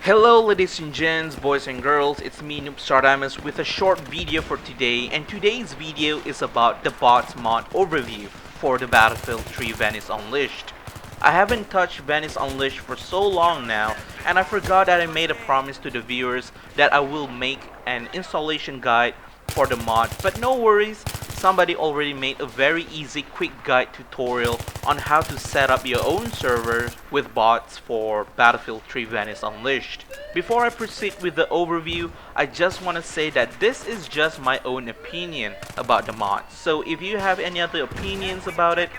Hello ladies and gents, boys and girls, it's me Noobstardamus with a short video for today, and today's video is about the bots mod overview for the Battlefield 3 Venice Unleashed. I haven't touched Venice Unleashed for so long now, and I forgot that I made a promise to the viewers that I will make an installation guide for the mod, but no worries, somebody already made a very easy quick guide tutorial on how to set up your own server with bots for Battlefield 3 Venice Unleashed. Before I proceed with the overview, I just want to say that this is just my own opinion about the mod, so if you have any other opinions about it,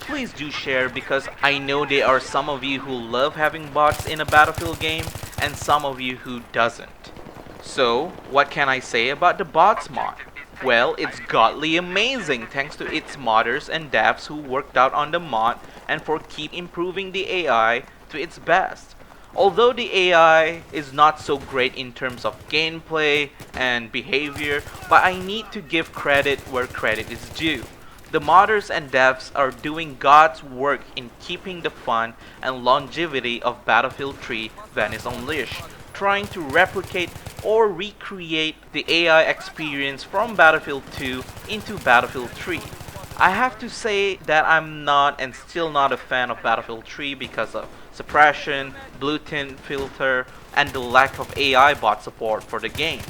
please do share, because I know there are some of you who love having bots in a Battlefield game and some of you who doesn't. So, what can I say about the bots mod? Well, it's godly amazing thanks to its modders and devs who worked out on the mod and for keep improving the AI to its best. Although the AI is not so great in terms of gameplay and behavior, but I need to give credit where credit is due. The modders and devs are doing God's work in keeping the fun and longevity of Battlefield 3 Venice Unleashed, trying to replicate or recreate the AI experience from Battlefield 2 into Battlefield 3. I have to say that I'm not and still not a fan of Battlefield 3 because of suppression, blue tint filter, and the lack of AI bot support for the game.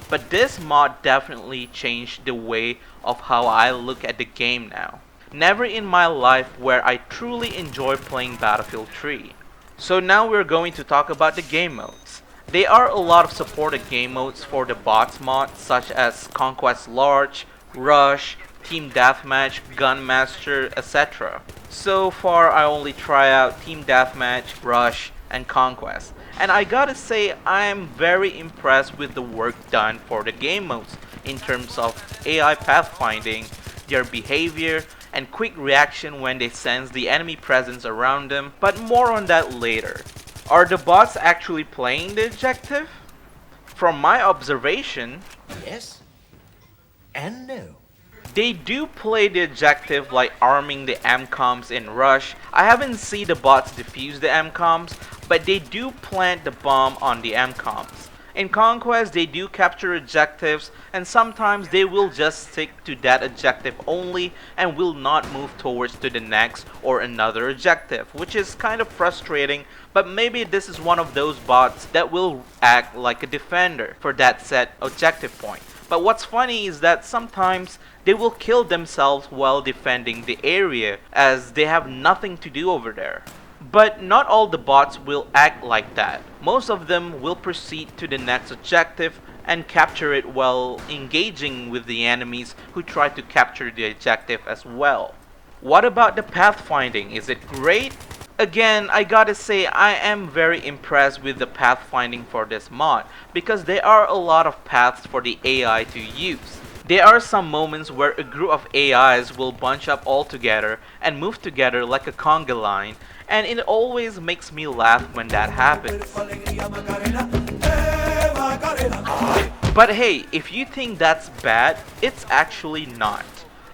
But this mod definitely changed the way of how I look at the game now. Never in my life where I truly enjoy playing Battlefield 3. So now we're going to talk about the game modes. There are a lot of supported game modes for the bots mod, such as Conquest Large, Rush, Team Deathmatch, Gunmaster, etc. So far I only try out Team Deathmatch, Rush, and Conquest. And I gotta say, I am very impressed with the work done for the game modes in terms of AI pathfinding, their behavior, and quick reaction when they sense the enemy presence around them, but more on that later. Are the bots actually playing the objective? From my observation, Yes and no. they do play the objective, like arming the MCOMs in Rush. I haven't seen the bots defuse the MCOMs, but they do plant the bomb on the MCOMs. In Conquest, they do capture objectives, and sometimes they will just stick to that objective only and will not move towards to the next or another objective, which is kind of frustrating, but maybe this is one of those bots that will act like a defender for that set objective point. But what's funny is that sometimes they will kill themselves while defending the area, as they have nothing to do over there. But not all the bots will act like that. Most of them will proceed to the next objective and capture it while engaging with the enemies who try to capture the objective as well. What about the pathfinding? Is it great? Again, I gotta say I am very impressed with the pathfinding for this mod, because there are a lot of paths for the AI to use. There are some moments where a group of AIs will bunch up all together and move together like a conga line, and it always makes me laugh when that happens. But hey, if you think that's bad, it's actually not.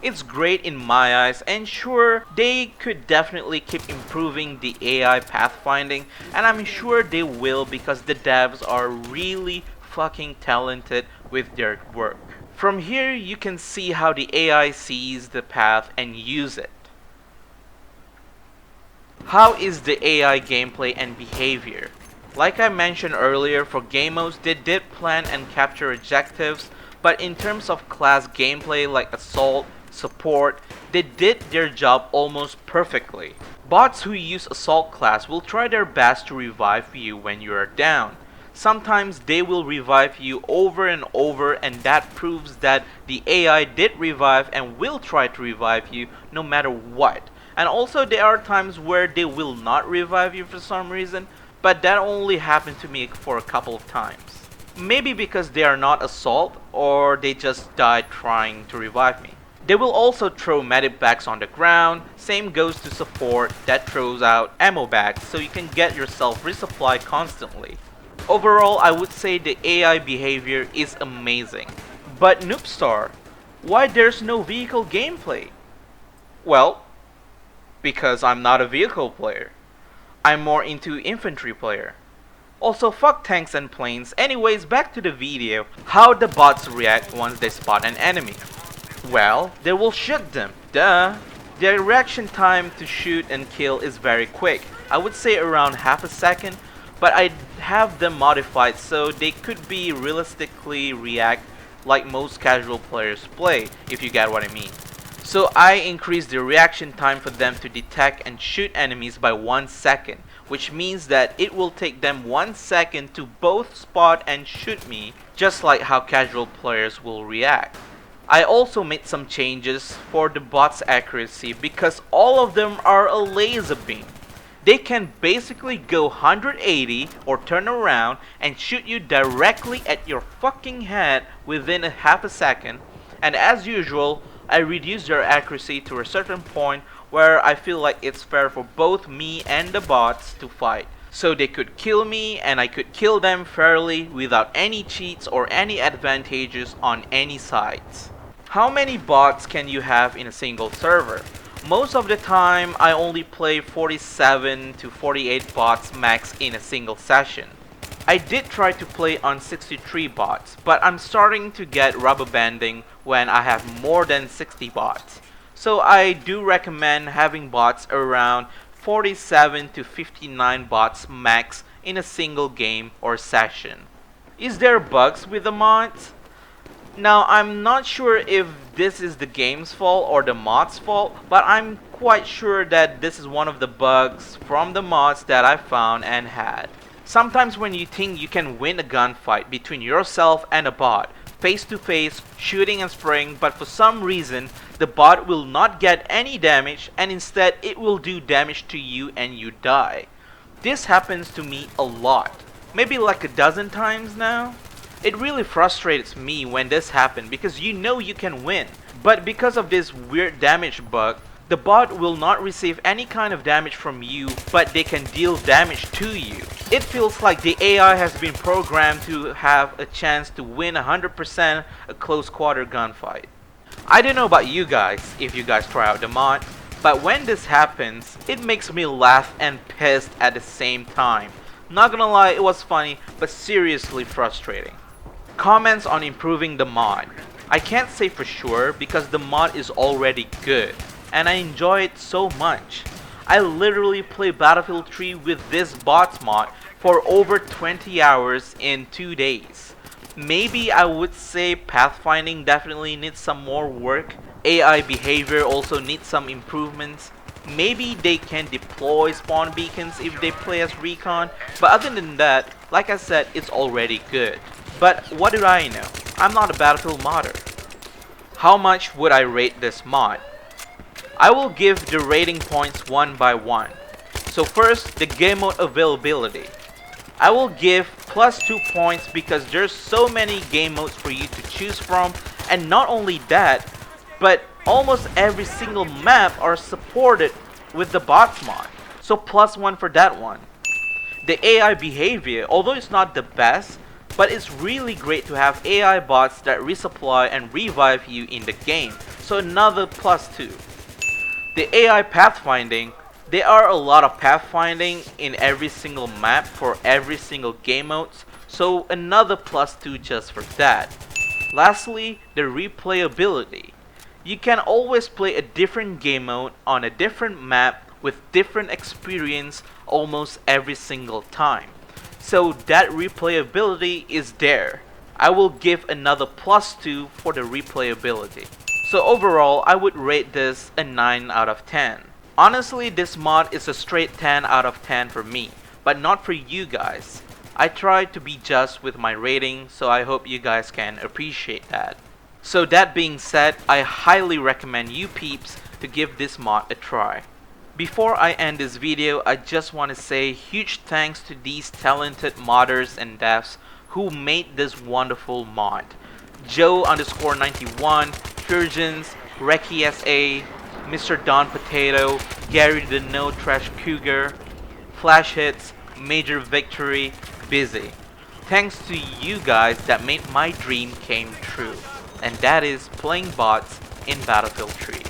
It's great in my eyes, and sure, they could definitely keep improving the AI pathfinding, and I'm sure they will, because the devs are really fucking talented with their work. From here, you can see how the AI sees the path and use it. How is the AI gameplay and behavior? Like I mentioned earlier, for game modes, they did plan and capture objectives, but in terms of class gameplay like Assault, Support, they did their job almost perfectly. Bots who use Assault class will try their best to revive you when you are down. Sometimes they will revive you over and over, and that proves that the AI did revive and will try to revive you no matter what. And also there are times where they will not revive you for some reason, but that only happened to me for a couple of times. Maybe because they are not Assault, or they just died trying to revive me. They will also throw medic bags on the ground. Same goes to Support that throws out ammo bags, so you can get yourself resupply constantly. Overall, I would say the AI behavior is amazing. But Noobstar, why there's no vehicle gameplay? Well, because I'm not a vehicle player. I'm more into infantry player. Also, fuck tanks and planes. Anyways, back to the video. How the bots react once they spot an enemy. Well, they will shoot them. Duh. Their reaction time to shoot and kill is very quick. I would say around half a second, but I have them modified so they could be realistically react like most casual players play, if you get what I mean. So I increased the reaction time for them to detect and shoot enemies by 1 second, which means that it will take them 1 second to both spot and shoot me, just like how casual players will react. I also made some changes for the bot's accuracy because all of them are a laser beam. They can basically go 180 or turn around and shoot you directly at your fucking head within a half a second, and as usual, I reduced their accuracy to a certain point where I feel like it's fair for both me and the bots to fight. So they could kill me and I could kill them fairly without any cheats or any advantages on any sides. How many bots can you have in a single server? Most of the time I only play 47 to 48 bots max in a single session. I did try to play on 63 bots, but I'm starting to get rubber banding when I have more than 60 bots. So I do recommend having bots around 47 to 59 bots max in a single game or session. Is there bugs with the mods? Now I'm not sure if this is the game's fault or the mod's fault, but I'm quite sure that this is one of the bugs from the mods that I found and had. Sometimes when you think you can win a gunfight between yourself and a bot, face to face, shooting and spraying, but for some reason the bot will not get any damage and instead it will do damage to you and you die. This happens to me a lot, maybe like a dozen times now. It really frustrates me when this happens because you know you can win, but because of this weird damage bug, the bot will not receive any kind of damage from you, but they can deal damage to you. It feels like the AI has been programmed to have a chance to win 100% a close quarter gunfight. I don't know about you guys, if you guys try out the mod, but when this happens, it makes me laugh and pissed at the same time. Not gonna lie, it was funny, but seriously frustrating. Comments on improving the mod. I can't say for sure because the mod is already good and I enjoy it so much. I literally play Battlefield 3 with this bots mod for over 20 hours in 2 days. Maybe I would say Pathfinding definitely needs some more work. AI behavior also needs some improvements. Maybe they can deploy spawn beacons if they play as recon, but other than that, like I said, it's already good. But what do I know? I'm not a Battlefield modder. How much would I rate this mod? I will give the rating points one by one. So first, the game mode availability. I will give +2 points because there's so many game modes for you to choose from, and not only that, but almost every single map are supported with the bots mod. So +1 for that one. The AI behavior, although it's not the best, but it's really great to have AI bots that resupply and revive you in the game, so another +2. The AI pathfinding, there are a lot of pathfinding in every single map for every single game modes, so another +2 just for that. Lastly, the replayability. You can always play a different game mode on a different map with different experience almost every single time. So that replayability is there. I will give another +2 for the replayability. So overall, I would rate this a 9 out of 10. Honestly, this mod is a straight 10 out of 10 for me, but not for you guys. I try to be just with my rating, so I hope you guys can appreciate that. So that being said, I highly recommend you peeps to give this mod a try. Before I end this video, I just want to say huge thanks to these talented modders and devs who made this wonderful mod. Joe_91, Purgens, Reki SA, Mr. Don Potato, Gary the No Trash Cougar, Flash Hits, Major Victory, Busy. Thanks to you guys that made my dream came true, and that is playing bots in Battlefield 3.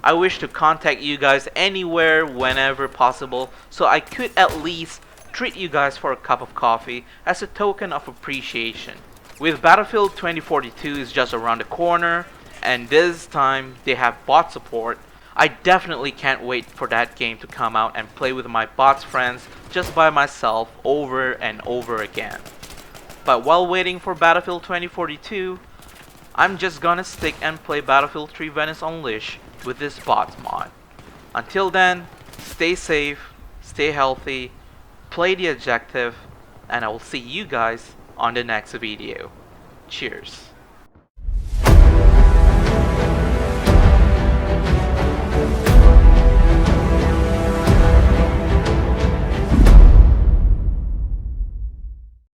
I wish to contact you guys anywhere, whenever possible, so I could at least treat you guys for a cup of coffee as a token of appreciation. With Battlefield 2042 is just around the corner, and this time they have bot support, I definitely can't wait for that game to come out and play with my bots friends just by myself over and over again. But while waiting for Battlefield 2042, I'm just gonna stick and play Battlefield 3 Venice Unleashed with this bots mod. Until then, stay safe, stay healthy, play the objective, and I will see you guys on the next video. Cheers.